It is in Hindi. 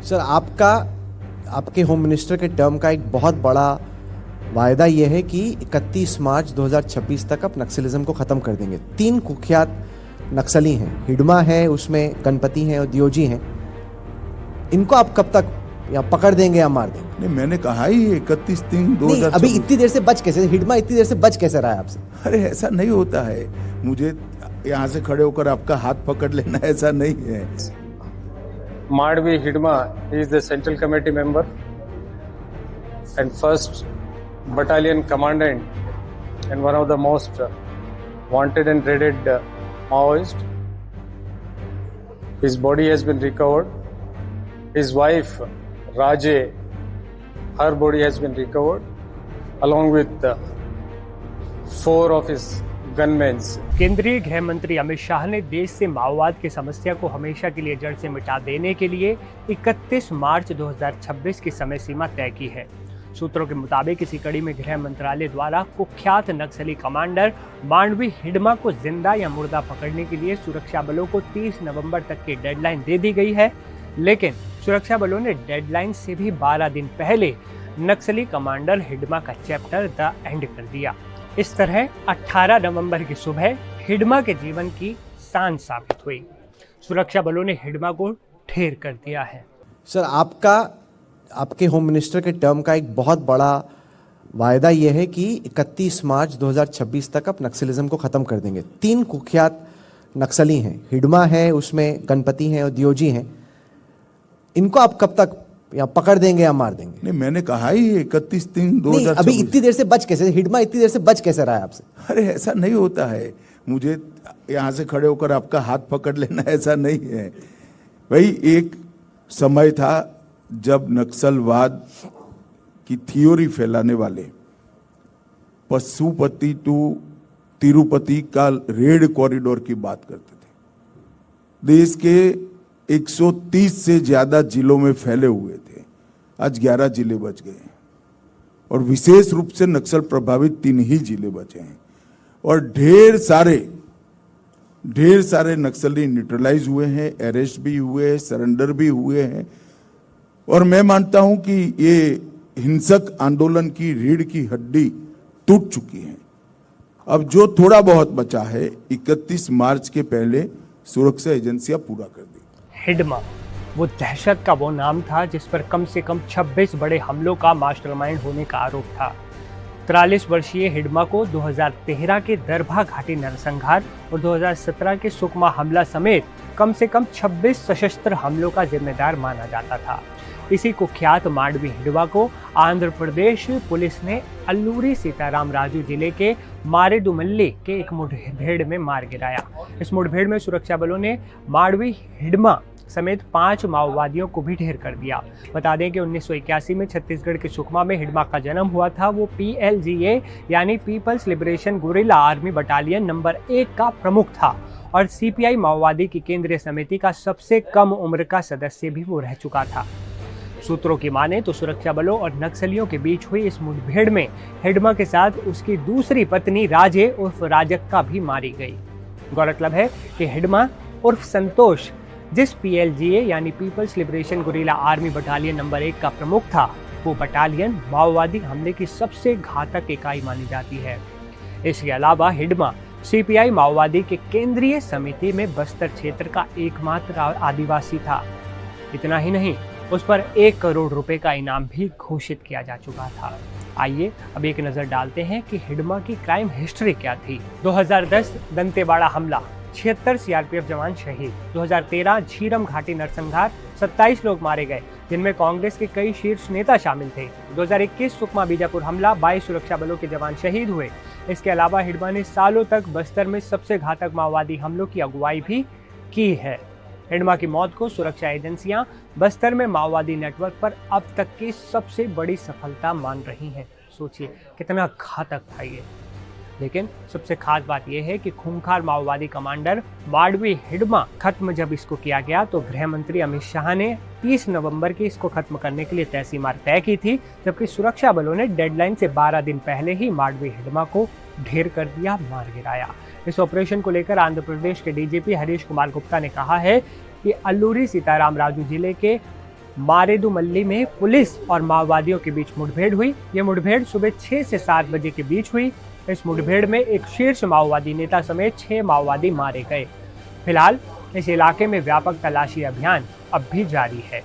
सर आपके होम मिनिस्टर के टर्म का एक बहुत बड़ा वायदा यह है कि 31 मार्च 2026 तक आप नक्सलिज्म को ख़त्म कर देंगे। 3 कुख्यात नक्सली हैं, हिडमा है, उसमें गणपति हैं और दियोजी हैं। इनको आप कब तक या पकड़ देंगे या मार देंगे? नहीं, मैंने कहा ही 31/3/2026। अभी इतनी देर से बच कैसे, हिडमा इतनी देर से बच कैसे रहा है आपसे? अरे ऐसा नहीं होता है, मुझे यहाँ से खड़े होकर आपका हाथ पकड़ लेना ऐसा नहीं है। Madhvi Hidma is the Central Committee member and first battalion commandant and one of the most wanted and dreaded Maoist. His body has been recovered. His wife Raje, her body has been recovered along with 4 of his gunmen. केंद्रीय गृह मंत्री अमित शाह ने देश से माओवाद की समस्या को हमेशा के लिए जड़ से मिटा देने के लिए 31 मार्च 2026 की समय सीमा तय की है। सूत्रों के मुताबिक इसी कड़ी में गृह मंत्रालय द्वारा कुख्यात नक्सली कमांडर मांडवी हिडमा को जिंदा या मुर्दा पकड़ने के लिए सुरक्षा बलों को 30 नवंबर तक की डेडलाइन दे दी गई है, लेकिन सुरक्षा बलों ने डेडलाइन से भी 12 दिन पहले नक्सली कमांडर हिडमा का चैप्टर द एंड कर दिया। इस तरह 18 नवंबर की सुबह हिडमा के जीवन की शान साबित हुई। सुरक्षा बलों ने हिडमा को ढेर कर दिया है। सर आपके होम मिनिस्टर के टर्म का एक बहुत बड़ा वायदा यह है कि 31 मार्च 2026 तक आप नक्सलिज्म को ख़त्म कर देंगे। 3 कुख्यात नक्सली हैं, हिडमा है, उसमें गणपति हैं और दियोजी हैं। इनको आप कब तक या पकड़ देंगे या मार देंगे? नहीं, मैंने कहा ही 31/3/2026। अभी इतनी देर से बच कैसे, हिडमा इतनी देर से बच कैसे रहा है आपसे? अरे ऐसा नहीं होता है, मुझे यहाँ से खड़े होकर आपका हाथ पकड़ लेना ऐसा नहीं है। भाई एक समय था जब नक्सलवाद की थ्योरी फैलाने वाले पशुपति टू तिरुपति का रेड कॉरिडोर की बात करते थे। देश के 130 से ज्यादा जिलों में फैले हुए थे, आज 11 जिले बच गए हैं और विशेष रूप से नक्सल प्रभावित 3 ही जिले बचे हैं और ढेर सारे नक्सली न्यूट्रलाइज हुए हैं, अरेस्ट भी हुए हैं, सरेंडर भी हुए हैं। और मैं मानता हूं कि ये हिंसक आंदोलन की रीढ़ की हड्डी टूट चुकी है। अब जो थोड़ा बहुत बचा है 31 मार्च के पहले सुरक्षा एजेंसियां पूरा कर दी। हिडमा वो दहशत का वो नाम था जिस पर कम से कम 26 बड़े हमलों का मास्टरमाइंड होने का आरोप था। 43 वर्षीय हिडमा को 2013 के दरभा घाटी नरसंहार और 2017 के सुकमा हमला समेत कम से कम 26 सशस्त्र हमलों का जिम्मेदार माना जाता था। इसी कुख्यात मांडवी हिडमा को आंध्र प्रदेश पुलिस ने अल्लूरी सीताराम राजू जिले के मारेदुमल्ली के एक मुठभेड़ में मार गिराया। इस मुठभेड़ में सुरक्षा बलों ने मांडवी हिडमा समेत 5 माओवादियों को भी ढेर कर दिया। बता दें कि 1981 में छत्तीसगढ़ के सुकमा में हिडमा का जन्म हुआ था। वो PLGA यानी people's liberation guerrilla army battalion number 1 का प्रमुख था और CPI माओवादी की केंद्रीय समिति का सबसे कम उम्र का सदस्य भी वो रह चुका था। सूत्रों की माने तो सुरक्षा बलों और नक्सलियों के बीच हुई इस मुठभेड़ में हिडमा के साथ उसकी दूसरी पत्नी राजे उर्फ राजक्का भी मारी गई। गौरतलब है कि हिडमा उर्फ संतोष जिस PLGA यानी people's liberation guerrilla army battalion number 1 का प्रमुख था, वो बटालियन माओवादी हमले की सबसे घातक इकाई मानी जाती है। इसके अलावा हिडमा CPI माओवादी के केंद्रीय समिति में बस्तर क्षेत्र का एकमात्र आदिवासी था। इतना ही नहीं, उस पर 1 करोड़ रुपए का इनाम भी घोषित किया जा चुका था। आइए अब एक नजर डालते हैं कि हिडमा की क्राइम हिस्ट्री क्या थी। 2010 दंतेवाड़ा हमला, 76 CRPF जवान शहीद। 2013 झीरम घाटी नरसंहार, 27 लोग मारे गए जिनमें कांग्रेस के कई शीर्ष नेता शामिल थे। 2021 सुकमा बीजापुर हमला, 22 सुरक्षा बलों के जवान शहीद हुए। इसके अलावा हिडमा ने सालों तक बस्तर में सबसे घातक माओवादी हमलों की अगुवाई भी की है। हिडमा की मौत को सुरक्षा एजेंसियां बस्तर में माओवादी नेटवर्क पर अब तक की सबसे बड़ी सफलता मान रही हैं। सोचिए कितना घातक था ये। लेकिन सबसे खास बात यह है कि खूंखार माओवादी कमांडर मांडवी हिडमा खत्म जब इसको किया गया तो गृह मंत्री अमित शाह ने 30 नवंबर की इसको खत्म करने के लिए तय सीमा तय की थी, जबकि सुरक्षा बलों ने डेडलाइन से 12 दिन पहले ही मांडवी हिडमा को ढेर कर दिया, मार गिराया। इस ऑपरेशन को लेकर आंध्र प्रदेश के DGP हरीश कुमार गुप्ता ने कहा है कि अल्लूरी सीताराम राजू जिले के मारेदुमल्ली में पुलिस और माओवादियों के बीच मुठभेड़ हुई। ये मुठभेड़ सुबह 6 से 7 बजे के बीच हुई। इस मुठभेड़ में एक शीर्ष माओवादी नेता समेत 6 माओवादी मारे गए। फिलहाल इस इलाके में व्यापक तलाशी अभियान अब भी जारी है।